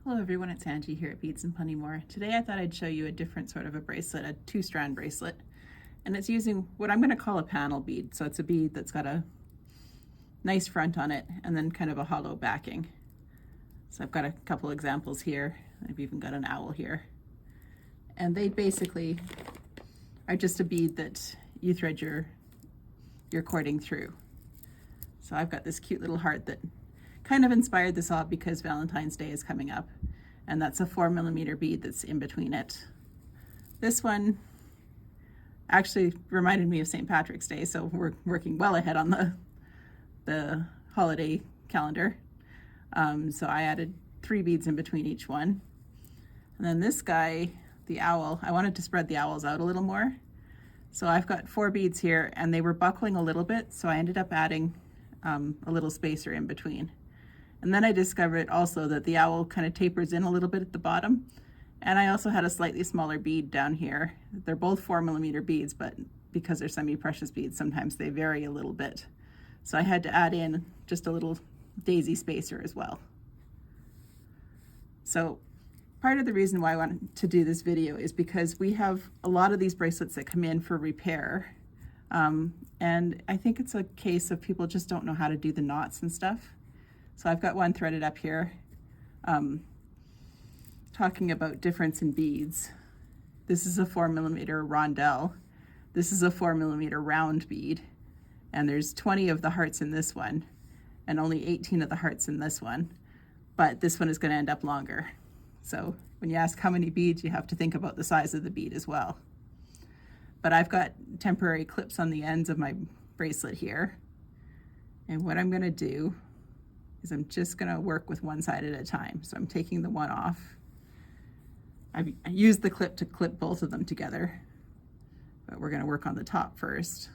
Hello everyone, it's Angie here at Beads and Plenty More. Today I thought I'd show you a different sort of a bracelet, a 2-strand bracelet. And it's using what I'm going to call a panel bead. So it's a bead that's got a nice front on it and then kind of a hollow backing. So I've got a couple examples here. I've even got an owl here. And they basically are just a bead that you thread your cording through. So I've got this cute little heart that kind of inspired this all because Valentine's Day is coming up, and that's a 4mm bead that's in between it. This one actually reminded me of St. Patrick's Day, so we're working well ahead on the holiday calendar. So I added 3 beads in between each one. And then this guy, the owl, I wanted to spread the owls out a little more. So I've got 4 beads here, and they were buckling a little bit, so I ended up adding a little spacer in between. And then I discovered also that the owl kind of tapers in a little bit at the bottom. And I also had a slightly smaller bead down here. They're both 4mm beads, but because they're semi-precious beads, sometimes they vary a little bit. So I had to add in just a little daisy spacer as well. So part of the reason why I wanted to do this video is because we have a lot of these bracelets that come in for repair. And I think it's a case of people just don't know how to do the knots and stuff. So I've got one threaded up here, talking about difference in beads. This is a 4mm rondelle. This is a 4mm round bead. And there's 20 of the hearts in this one, and only 18 of the hearts in this one. But this one is going to end up longer. So when you ask how many beads, you have to think about the size of the bead as well. But I've got temporary clips on the ends of my bracelet here. And what I'm going to do is I'm just going to work with one side at a time. So I'm taking the one off. I used the clip to clip both of them together, but we're going to work on the top first.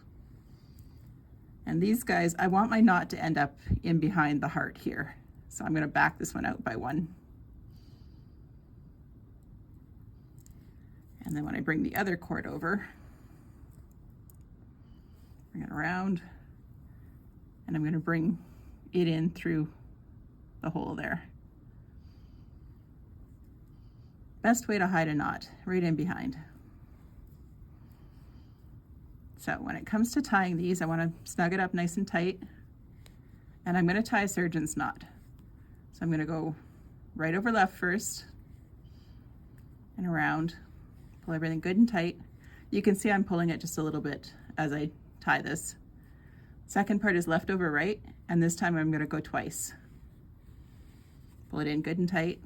And these guys, I want my knot to end up in behind the heart here. So I'm going to back this one out by 1. And then when I bring the other cord over, bring it around, and I'm going to bring it in through the hole there. Best way to hide a knot, right in behind. So when it comes to tying these, I want to snug it up nice and tight, and I'm going to tie a surgeon's knot. So I'm going to go right over left first and around, pull everything good and tight. You can see I'm pulling it just a little bit as I tie this. Second part is left over right, and this time I'm going to go twice. Pull it in good and tight,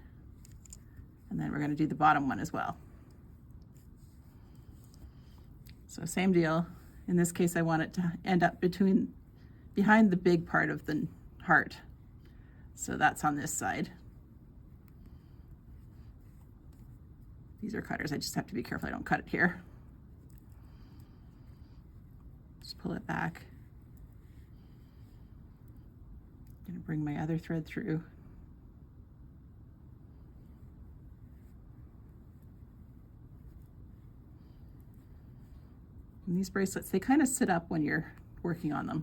and then we're going to do the bottom one as well. So same deal. In this case, I want it to end up behind the big part of the heart. So that's on this side. These are cutters. I just have to be careful I don't cut it here. Just pull it back. I'm going to bring my other thread through. And these bracelets, they kind of sit up when you're working on them.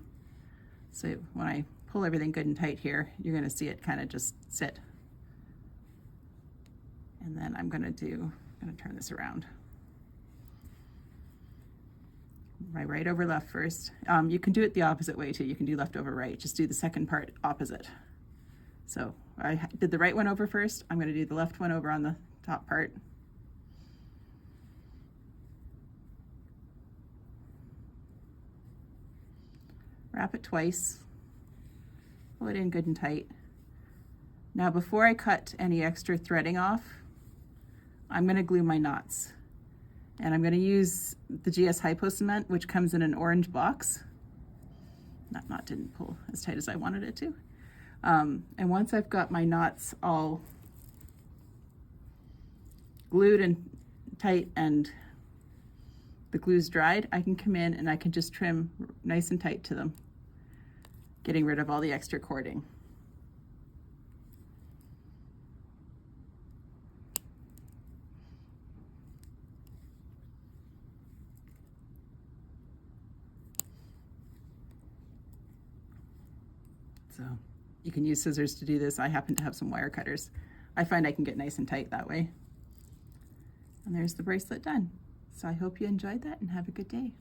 So when I pull everything good and tight here, you're going to see it kind of just sit. And then I'm going to turn this around. Right over left first. You can do it the opposite way too. You can do left over right. Just do the second part opposite. So I did the right one over first. I'm going to do the left one over on the top part. Wrap it twice. Pull it in good and tight. Now before I cut any extra threading off, I'm going to glue my knots. And I'm going to use the GS Hypo Cement, which comes in an orange box. That knot didn't pull as tight as I wanted it to. And once I've got my knots all glued and tight and the glue's dried, I can come in and I can just trim nice and tight to them, getting rid of all the extra cording. So you can use scissors to do this. I happen to have some wire cutters. I find I can get nice and tight that way. And there's the bracelet done. So I hope you enjoyed that and have a good day.